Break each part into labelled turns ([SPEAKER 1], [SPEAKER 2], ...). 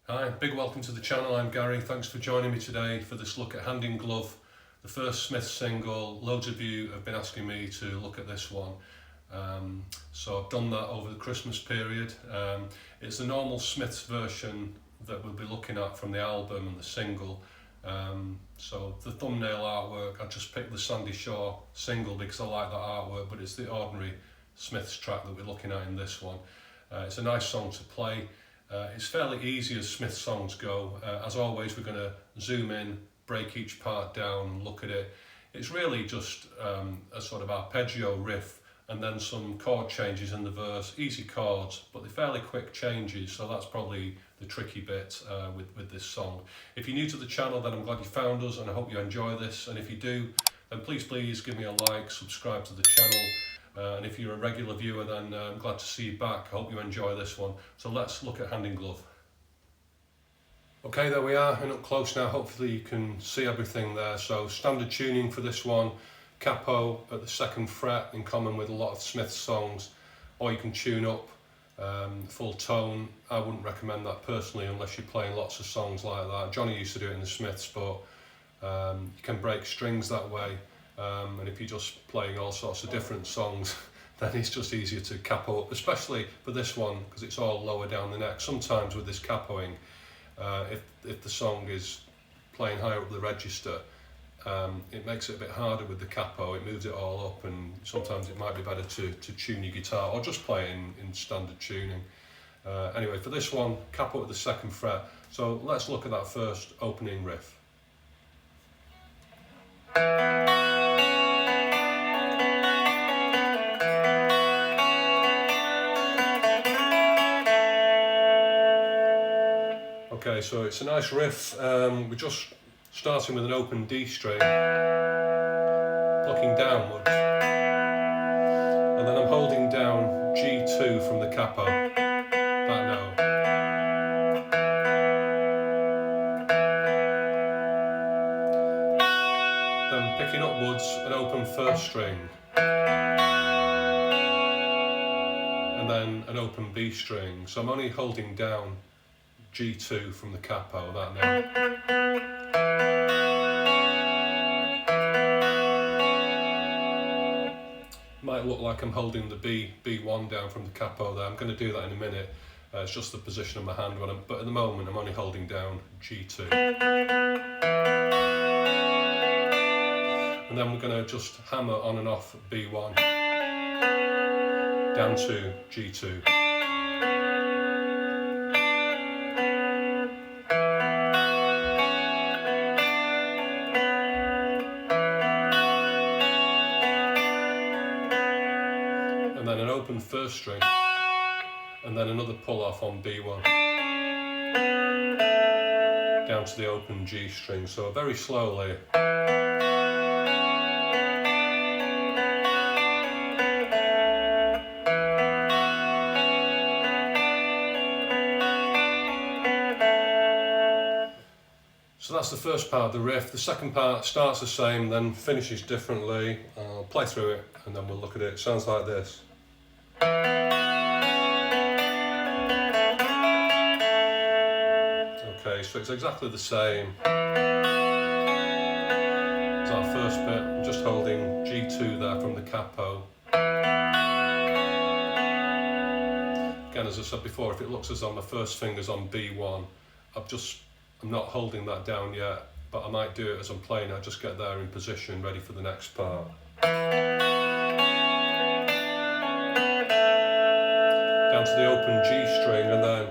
[SPEAKER 1] Hi, big welcome to the channel. I'm Gary. Thanks for joining me today for this look at Hand in Glove, the first Smith single. Loads of you have been asking me to look at this one. So I've done that over the Christmas period. It's the normal Smith's version that we'll be looking at from the album and the single. So the thumbnail artwork, I just picked the Sandy Shore single because I like that artwork, but it's the ordinary Smith's track that we're looking at in this one. It's a nice song to play. It's fairly easy as Smith songs go. As always, we're going to zoom in, break each part down and look at it. It's really just a sort of arpeggio riff and then some chord changes in the verse, easy chords, but they're fairly quick changes, so that's probably the tricky bit with this song. If you're new to the channel, then I'm glad you found us and I hope you enjoy this, and if you do, then please give me a like, subscribe to the channel. And if you're a regular viewer, then I'm glad to see you back. I hope you enjoy this one. So let's look at Hand in Glove. Okay, there we are, and up close now. Hopefully you can see everything there. So standard tuning for this one, capo at the 2nd fret, in common with a lot of Smith songs, or you can tune up full tone. I wouldn't recommend that personally unless you're playing lots of songs like that. Johnny used to do it in the Smiths, but you can break strings that way. And if you're just playing all sorts of different songs, then it's just easier to capo up, especially for this one because it's all lower down the neck. Sometimes with this capoing, if the song is playing higher up the register, it makes it a bit harder with the capo. It moves it all up, and sometimes it might be better to tune your guitar or just play in standard tuning. Anyway, for this one, capo at the 2nd fret. So let's look at that first opening riff. Okay, so it's a nice riff. We're just starting with an open D string, looking downwards, and then I'm holding down G2 from the capo, that note. Then picking upwards an open 1st string, and then an open B string. So I'm only holding down G2 from the capo, that note. Might look like I'm holding the B1 down from the capo there. I'm going to do that in a minute. It's just the position of my hand, but at the moment I'm only holding down G2. And then we're going to just hammer on and off B1 down to G2. And then an open 1st string, and then another pull off on B1 down to the open G string. So very slowly. So that's the first part of the riff. The second part starts the same, then finishes differently. I'll play through it and then we'll look at it. It sounds like this. Okay, so it's exactly the same as our first bit. I'm just holding G2 there from the capo. Again, as I said before, if it looks as though my first finger's on B1, I'm not holding that down yet, but I might do it as I'm playing. I just get there in position, ready for the next part. Down to the open G string, and then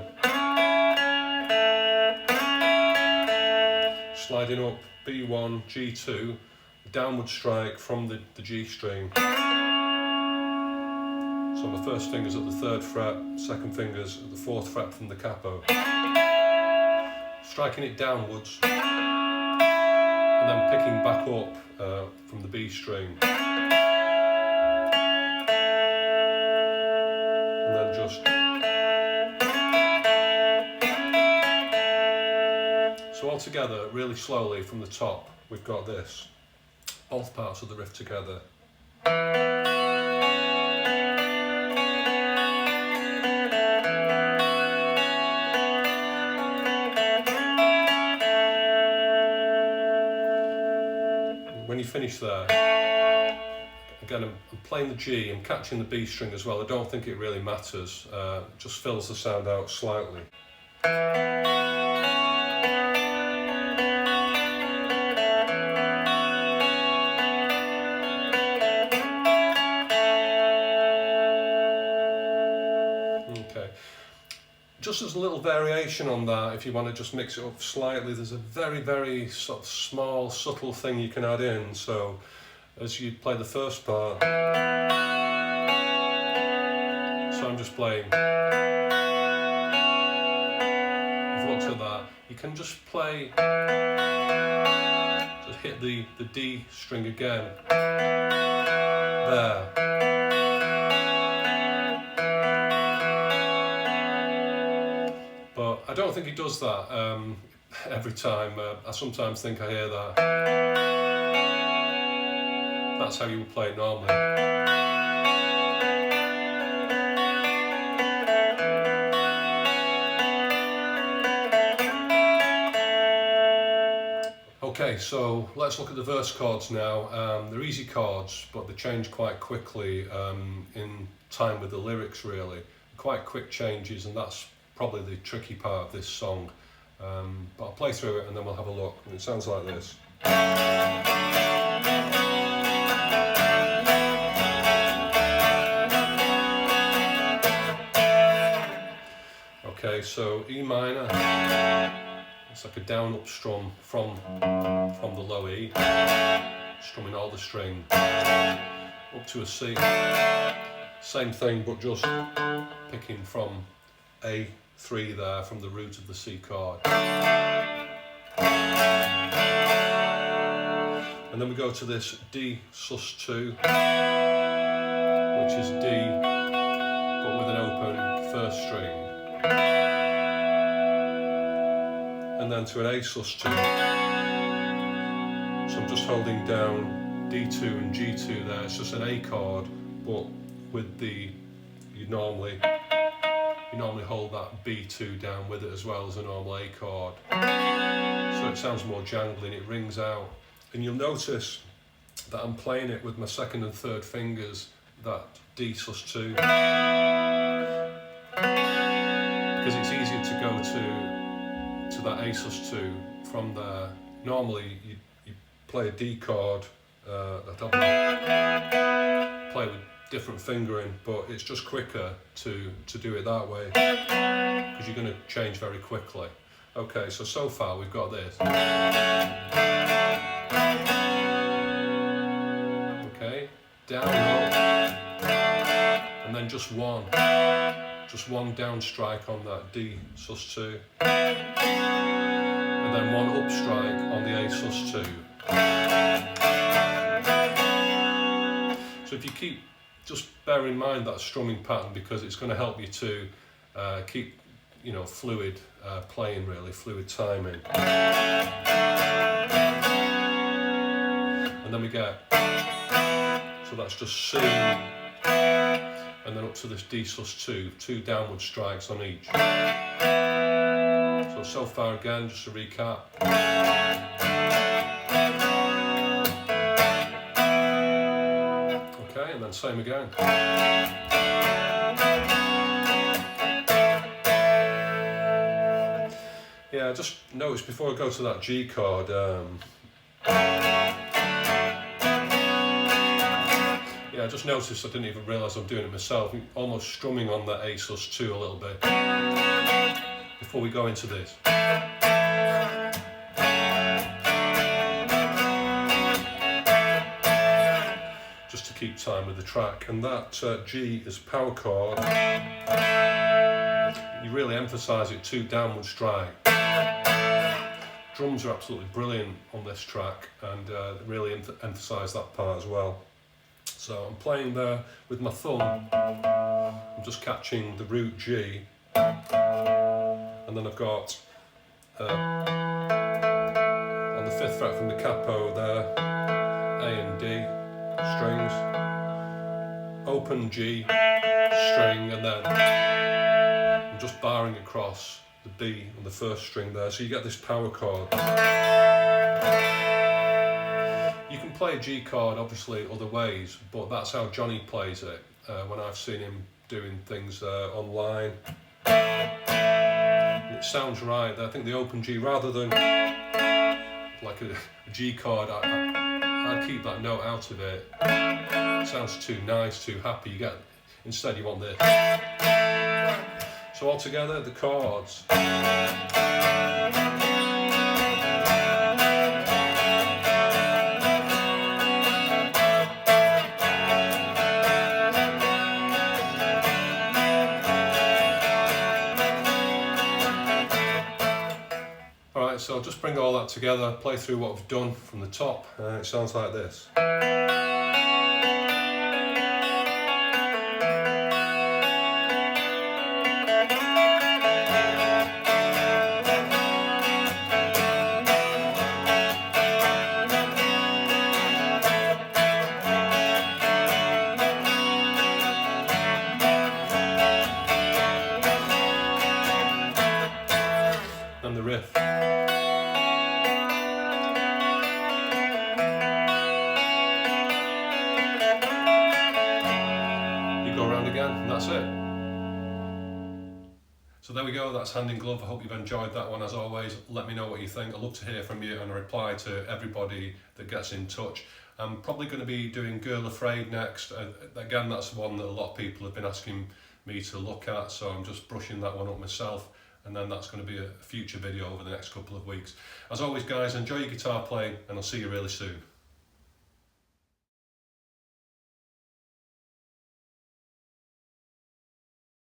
[SPEAKER 1] sliding up B1, G2, downward strike from the G string. So my first finger's at the 3rd fret, 2nd finger's at the 4th fret from the capo. Striking it downwards, and then picking back up from the B string. And then just... So all together, really slowly from the top, we've got this. Both parts of the riff together. finish there. Again, I'm playing the G, I'm catching the B string as well. I don't think it really matters, it just fills the sound out slightly. Okay, just as a little variation on that, if you want to just mix it up slightly, there's a very sort of small, subtle thing you can add in. So as you play the first part, so I'm just playing, I've looked at that, you can just play, just hit the D string again, there. But I don't think he does that every time. I sometimes think I hear that. That's how you would play it normally. Okay, so let's look at the verse chords now. They're easy chords, but they change quite quickly in time with the lyrics, really. Quite quick changes, and that's probably the tricky part of this song. But I'll play through it and then we'll have a look. And it sounds like this. Okay, so E minor, it's like a down up strum from the low E, strumming all the string, up to a C. Same thing, but just picking from A3 there, from the root of the C chord. And then we go to this D sus2, which is D, but with an open first string. And then to an A sus2. So I'm just holding down D2 and G2 there. It's just an A chord, but with the, you normally hold that B2 down with it as well as a normal A chord. So it sounds more jangly and it rings out. And you'll notice that I'm playing it with my second and third fingers, that D sus2, because it's easier to go to that A sus2 from there. Normally you play a D chord, play with different fingering, but it's just quicker to do it that way because you're going to change very quickly. Okay, so far we've got this. Okay, down, up, and then just one down strike on that D sus2, and then one up strike on the A sus2. So if you keep, just bear in mind that strumming pattern, because it's going to help you to keep, fluid playing, really, fluid timing. And then we get, so that's just C, and then up to this D sus2, 2 downward strikes on each. So far again, just to recap. Okay, and then same again. Yeah, just notice before I go to that G chord, I just noticed I didn't even realise I'm doing it myself. I'm almost strumming on that A sus2 a little bit before we go into this. Just to keep time with the track. And that G is power chord. You really emphasise it, 2 downward strike. Drums are absolutely brilliant on this track, and really emphasise that part as well. So I'm playing there with my thumb, I'm just catching the root G, and then I've got on the 5th fret from the capo there, A and D strings, open G string, and then I'm just barring across the B on the first string there, so you get this power chord. You can play a G chord obviously other ways, but that's how Johnny plays it when I've seen him doing things online. It sounds right. I think the open G, rather than like a G chord, I'd keep that note out of it. It sounds too nice, too happy. Instead you want this. So altogether, the chords. Alright, so I'll just bring all that together, play through what we've done from the top. It sounds like this. And the riff. You go around again, and that's it. So there we go, that's Hand in Glove. I hope you've enjoyed that one. As always, let me know what you think. I'd love to hear from you and reply to everybody that gets in touch. I'm probably going to be doing Girl Afraid next. Again, that's one that a lot of people have been asking me to look at, so I'm just brushing that one up myself, and then that's going to be a future video over the next couple of weeks. As always guys, enjoy your guitar playing, and I'll see you really soon.